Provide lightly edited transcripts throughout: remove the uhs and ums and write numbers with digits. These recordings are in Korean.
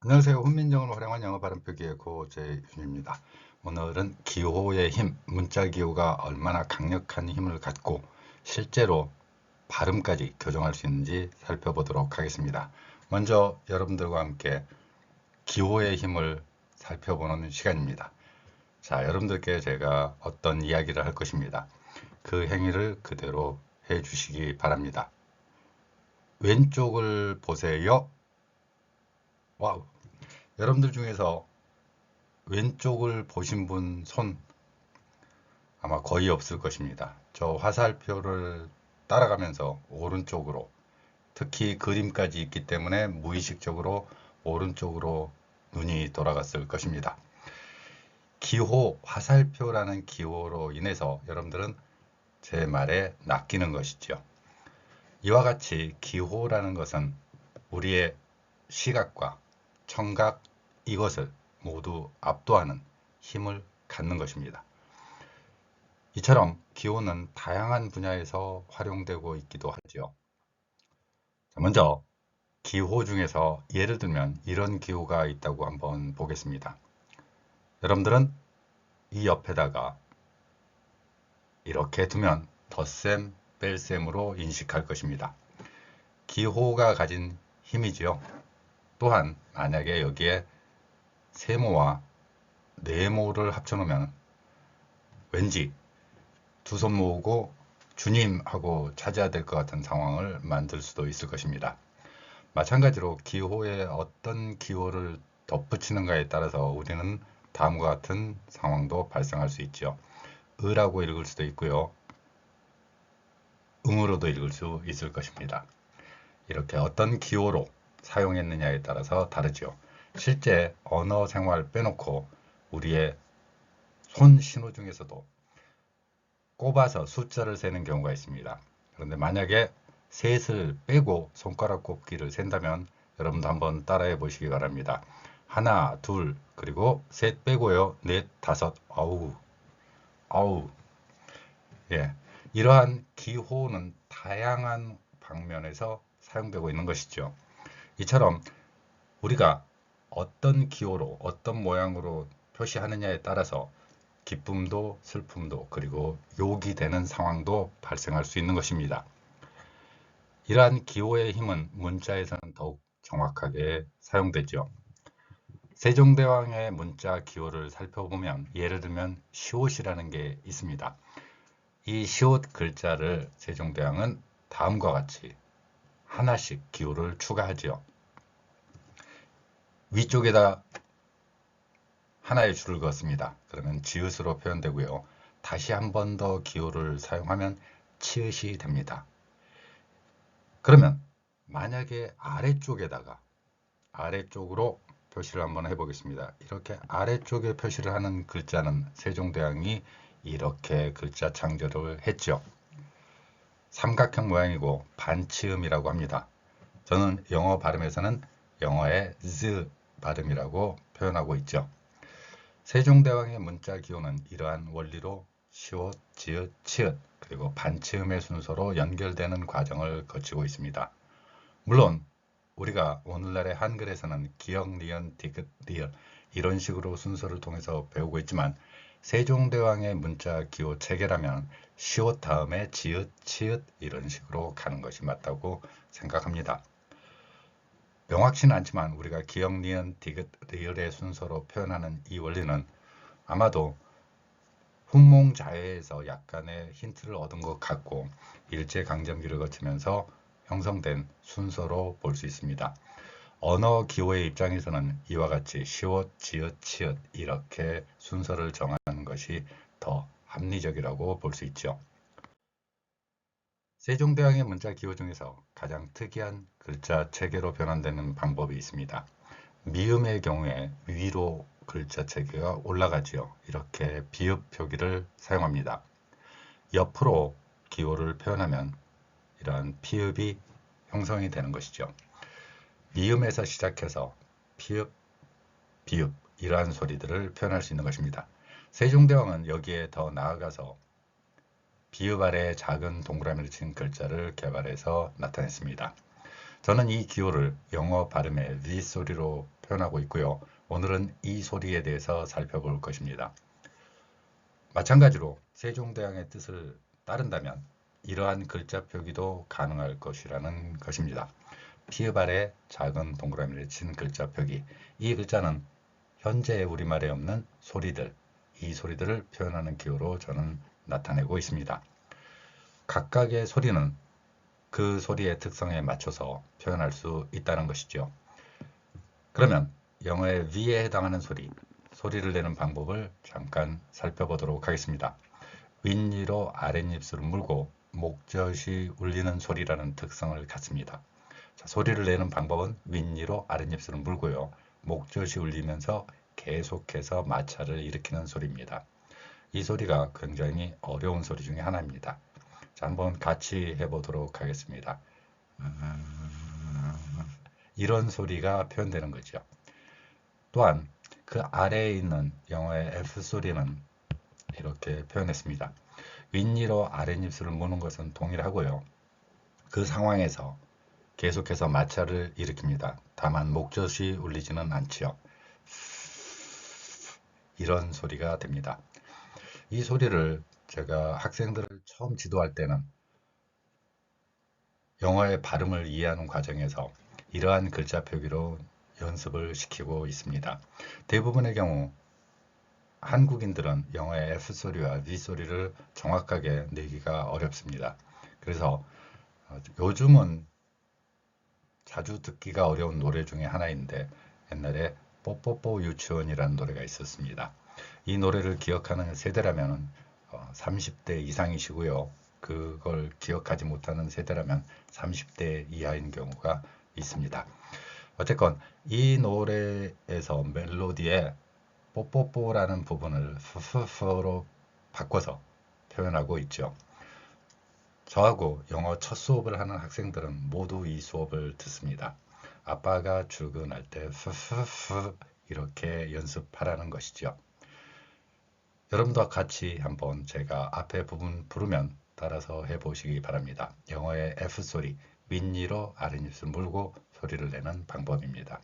안녕하세요. 훈민정음을 활용한 영어 발음 표기의 고재윤입니다. 오늘은 기호의 힘, 문자 기호가 얼마나 강력한 힘을 갖고 실제로 발음까지 교정할 수 있는지 살펴보도록 하겠습니다. 먼저 여러분들과 함께 기호의 힘을 살펴보는 시간입니다. 자, 여러분들께 제가 어떤 이야기를 할 것입니다. 그 행위를 그대로 해 주시기 바랍니다. 왼쪽을 보세요. 와우. 여러분들 중에서 왼쪽을 보신 분 손 아마 거의 없을 것입니다. 저 화살표를 따라가면서 오른쪽으로, 특히 그림까지 있기 때문에 무의식적으로 오른쪽으로 눈이 돌아갔을 것입니다. 기호, 화살표라는 기호로 인해서 여러분들은 제 말에 낚이는 것이죠. 이와 같이 기호라는 것은 우리의 시각과 청각, 이것을 모두 압도하는 힘을 갖는 것입니다. 이처럼 기호는 다양한 분야에서 활용되고 있기도 하죠. 먼저 기호 중에서 예를 들면 이런 기호가 있다고 한번 보겠습니다. 여러분들은 이 옆에다가 이렇게 두면 덧셈, 뺄셈으로 인식할 것입니다. 기호가 가진 힘이지요. 또한 만약에 여기에 세모와 네모를 합쳐놓으면 왠지 두 손 모으고 주님 하고 찾아야 될 것 같은 상황을 만들 수도 있을 것입니다. 마찬가지로 기호에 어떤 기호를 덧붙이는가에 따라서 우리는 다음과 같은 상황도 발생할 수 있죠. 의라고 읽을 수도 있고요. 응으로도 읽을 수 있을 것입니다. 이렇게 어떤 기호로 사용했느냐에 따라서 다르죠. 실제 언어 생활 빼놓고 우리의 손 신호 중에서도 꼽아서 숫자를 세는 경우가 있습니다. 그런데 만약에 셋을 빼고 손가락 꼽기를 센다면 여러분도 한번 따라해 보시기 바랍니다. 하나, 둘, 그리고 셋 빼고요. 넷, 다섯, 아우, 아우. 예. 이러한 기호는 다양한 방면에서 사용되고 있는 것이죠. 이처럼 우리가 어떤 기호로, 어떤 모양으로 표시하느냐에 따라서 기쁨도 슬픔도 그리고 욕이 되는 상황도 발생할 수 있는 것입니다. 이러한 기호의 힘은 문자에서는 더욱 정확하게 사용되죠. 세종대왕의 문자 기호를 살펴보면 예를 들면 시옷이라는 게 있습니다. 이 시옷 글자를 세종대왕은 다음과 같이 하나씩 기호를 추가하죠. 위쪽에다 하나의 줄을 그었습니다. 그러면 지읒으로 표현되고요. 다시 한 번 더 기호를 사용하면 치읓이 됩니다. 그러면 만약에 아래쪽으로 표시를 한번 해보겠습니다. 이렇게 아래쪽에 표시를 하는 글자는 세종대왕이 이렇게 글자 창조를 했죠. 삼각형 모양이고 반치음이라고 합니다. 저는 영어 발음에서는 영어의 Z 발음이라고 표현하고 있죠. 세종대왕의 문자 기호는 이러한 원리로 시옷, 지읒, 치읓 그리고 반치음의 순서로 연결되는 과정을 거치고 있습니다. 물론 우리가 오늘날의 한글에서는 기역, 니은, 디귿, 리을 이런 식으로 순서를 통해서 배우고 있지만 세종대왕의 문자 기호 체계라면 시옷 다음에 지읒, 치읓 이런 식으로 가는 것이 맞다고 생각합니다. 명확치는 않지만 우리가 기역, 니은, 디귿, 리을의 순서로 표현하는 이 원리는 아마도 훈몽자해에서 약간의 힌트를 얻은 것 같고 일제강점기를 거치면서 형성된 순서로 볼 수 있습니다. 언어 기호의 입장에서는 이와 같이 시옷, 지읒, 치읓 이렇게 순서를 정하는 것이 더 합리적이라고 볼 수 있죠. 세종대왕의 문자 기호 중에서 가장 특이한 글자 체계로 변환되는 방법이 있습니다. 미음의 경우에 위로 글자 체계가 올라가지요. 이렇게 비읍 표기를 사용합니다. 옆으로 기호를 표현하면 이러한 피읍이 형성이 되는 것이죠. 미음에서 시작해서 피읍, 비읍 이러한 소리들을 표현할 수 있는 것입니다. 세종대왕은 여기에 더 나아가서 비읍 아래에 작은 동그라미를 친 글자를 개발해서 나타냈습니다. 저는 이 기호를 영어 발음의 V 소리로 표현하고 있고요. 오늘은 이 소리에 대해서 살펴볼 것입니다. 마찬가지로 세종대왕의 뜻을 따른다면 이러한 글자 표기도 가능할 것이라는 것입니다. 피읍 아래 작은 동그라미를 친 글자 표기. 이 글자는 현재 우리말에 없는 소리들, 이 소리들을 표현하는 기호로 저는 나타내고 있습니다. 각각의 소리는 그 소리의 특성에 맞춰서 표현할 수 있다는 것이죠. 그러면 영어의 V에 해당하는 소리를 내는 방법을 잠깐 살펴보도록 하겠습니다. 윗니로 아랫입술을 물고 목젖이 울리는 소리라는 특성을 갖습니다. 자, 소리를 내는 방법은 윗니로 아랫입술을 물고요. 목젖이 울리면서 계속해서 마찰을 일으키는 소리입니다. 이 소리가 굉장히 어려운 소리 중에 하나입니다. 자, 한번 같이 해보도록 하겠습니다. 이런 소리가 표현되는 거죠. 또한 그 아래에 있는 영어의 F 소리는 이렇게 표현했습니다. 윗니로 아랫입술을 무는 것은 동일하고요. 그 상황에서 계속해서 마찰을 일으킵니다. 다만 목젖이 울리지는 않지요. 이런 소리가 됩니다. 이 소리를 제가 학생들을 처음 지도할 때는 영어의 발음을 이해하는 과정에서 이러한 글자 표기로 연습을 시키고 있습니다. 대부분의 경우 한국인들은 영어의 F 소리와 V 소리를 정확하게 내기가 어렵습니다. 그래서 요즘은 자주 듣기가 어려운 노래 중에 하나인데 옛날에 뽀뽀뽀 유치원이라는 노래가 있었습니다. 이 노래를 기억하는 세대라면 30대 이상이시고요. 그걸 기억하지 못하는 세대라면 30대 이하인 경우가 있습니다. 어쨌건 이 노래에서 멜로디에 뽀뽀뽀라는 부분을 푸푸푸로 바꿔서 표현하고 있죠. 저하고 영어 첫 수업을 하는 학생들은 모두 이 수업을 듣습니다. 아빠가 출근할 때 푸푸푸 이렇게 연습하라는 것이죠. 여러분도 같이 한번 제가 앞에 부분 부르면 따라서 해보시기 바랍니다. 영어의 F 소리, 윗니로 아랫입술 물고 소리를 내는 방법입니다.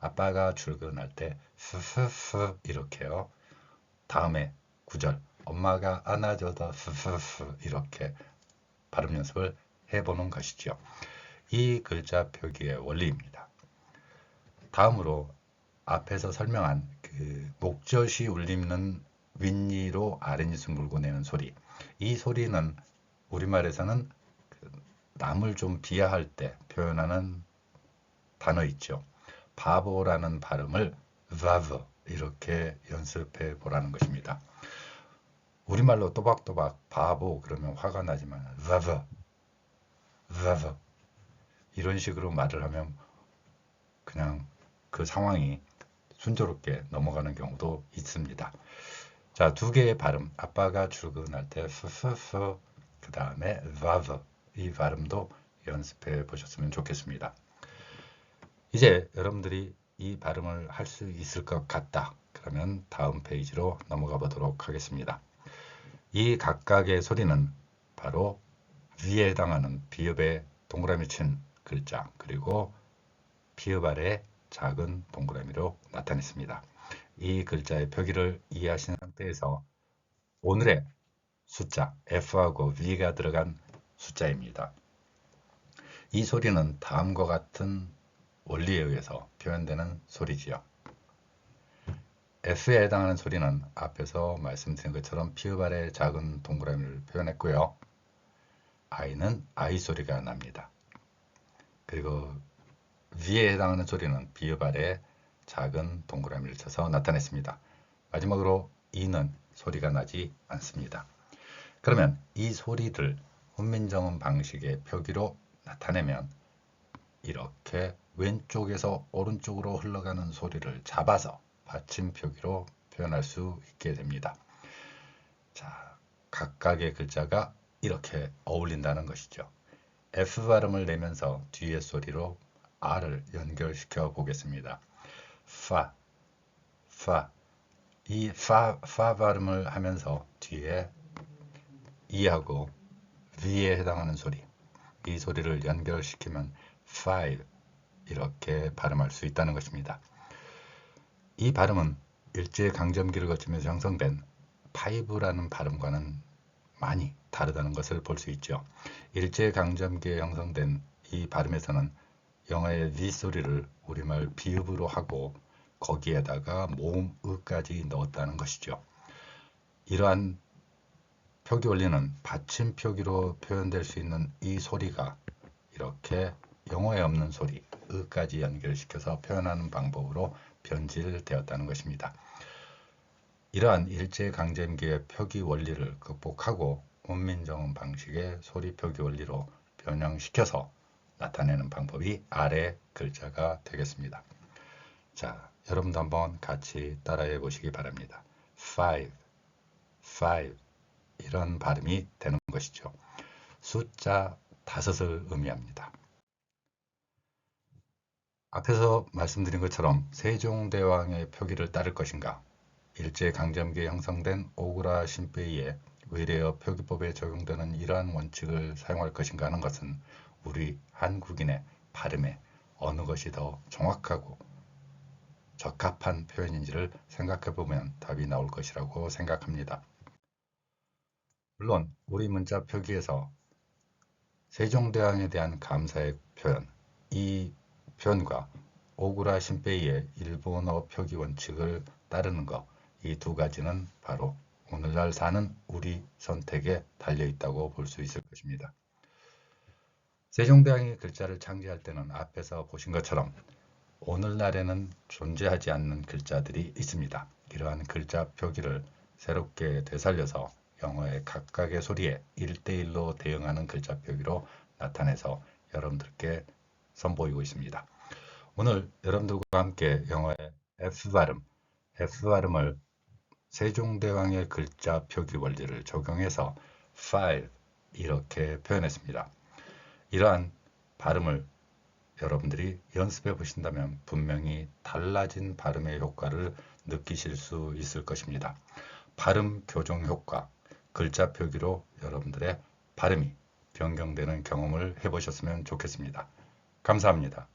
아빠가 출근할 때 푸푸푸 이렇게요. 다음에 구절 엄마가 안아줘도 푸푸푸 이렇게 발음 연습을 해보는 것이죠. 이 글자 표기의 원리입니다. 다음으로 앞에서 설명한 그 목젖이 울리는 윗니로 아랫입술 물고 내는 소리. 이 소리는 우리말에서는 남을 좀 비하할 때 표현하는 단어 있죠. 바보라는 발음을 바보 이렇게 연습해 보라는 것입니다. 우리말로 또박또박 바보 그러면 화가 나지만 바보 이런 식으로 말을 하면 그냥 그 상황이 순조롭게 넘어가는 경우도 있습니다. 자, 두 개의 발음. 아빠가 출근할 때 푸푸푸 그 다음에 바보 이 발음도 연습해 보셨으면 좋겠습니다. 이제 여러분들이 이 발음을 할 수 있을 것 같다. 그러면 다음 페이지로 넘어가 보도록 하겠습니다. 이 각각의 소리는 바로 V에 해당하는 비읍에 동그라미 친 글자 그리고 피읍 아래 작은 동그라미로 나타냈습니다. 이 글자의 표기를 이해하신 상태에서 오늘의 숫자 F하고 V가 들어간 숫자입니다. 이 소리는 다음과 같은 원리에 의해서 표현되는 소리지요. F에 해당하는 소리는 앞에서 말씀드린 것처럼 피읍 아래 작은 동그라미를 표현했고요. I는 I 소리가 납니다. 그리고 V에 해당하는 소리는 비읍 아래 작은 동그라미를 쳐서 나타냈습니다. 마지막으로 E는 소리가 나지 않습니다. 그러면 이 소리들 훈민정음 방식의 표기로 나타내면 이렇게 왼쪽에서 오른쪽으로 흘러가는 소리를 잡아서 받침 표기로 표현할 수 있게 됩니다. 자, 각각의 글자가 이렇게 어울린다는 것이죠. F 발음을 내면서 뒤에 소리로 R을 연결시켜 보겠습니다. 파, 파. 이 파 발음을 하면서 뒤에 E하고 V에 해당하는 소리, 이 소리를 연결시키면 five 이렇게 발음할 수 있다는 것입니다. 이 발음은 일제강점기를 거치면서 형성된 five라는 발음과는 많이 다르다는 것을 볼 수 있죠. 일제강점기에 형성된 이 발음에서는 영어의 리 소리를 우리말 비읍으로 하고 거기에다가 모음 으까지 넣었다는 것이죠. 이러한 표기 원리는 받침 표기로 표현될 수 있는 이 소리가 이렇게 영어에 없는 소리 으까지 연결시켜서 표현하는 방법으로 변질되었다는 것입니다. 이러한 일제강점기의 표기 원리를 극복하고 문민정음 방식의 소리 표기 원리로 변형시켜서 나타내는 방법이 아래 글자가 되겠습니다. 자, 여러분도 한번 같이 따라해 보시기 바랍니다. five, five 이런 발음이 되는 것이죠. 숫자 5을 의미합니다. 앞에서 말씀드린 것처럼 세종대왕의 표기를 따를 것인가, 일제강점기에 형성된 오그라 신페이의 외래어 표기법에 적용되는 이러한 원칙을 사용할 것인가 하는 것은 우리 한국인의 발음에 어느 것이 더 정확하고 적합한 표현인지를 생각해 보면 답이 나올 것이라고 생각합니다. 물론 우리 문자 표기에서 세종대왕에 대한 감사의 표현, 이 표현과 오구라 신페이의 일본어 표기 원칙을 따르는 것, 이 두 가지는 바로 오늘날 사는 우리 선택에 달려있다고 볼 수 있을 것입니다. 세종대왕이 글자를 창제할 때는 앞에서 보신 것처럼 오늘날에는 존재하지 않는 글자들이 있습니다. 이러한 글자 표기를 새롭게 되살려서 영어의 각각의 소리에 1대1로 대응하는 글자 표기로 나타내서 여러분들께 선보이고 있습니다. 오늘 여러분들과 함께 영어의 F발음을 세종대왕의 글자 표기 원리를 적용해서 five 이렇게 표현했습니다. 이러한 발음을 여러분들이 연습해 보신다면 분명히 달라진 발음의 효과를 느끼실 수 있을 것입니다. 발음 교정 효과, 글자 표기로 여러분들의 발음이 변경되는 경험을 해보셨으면 좋겠습니다. 감사합니다.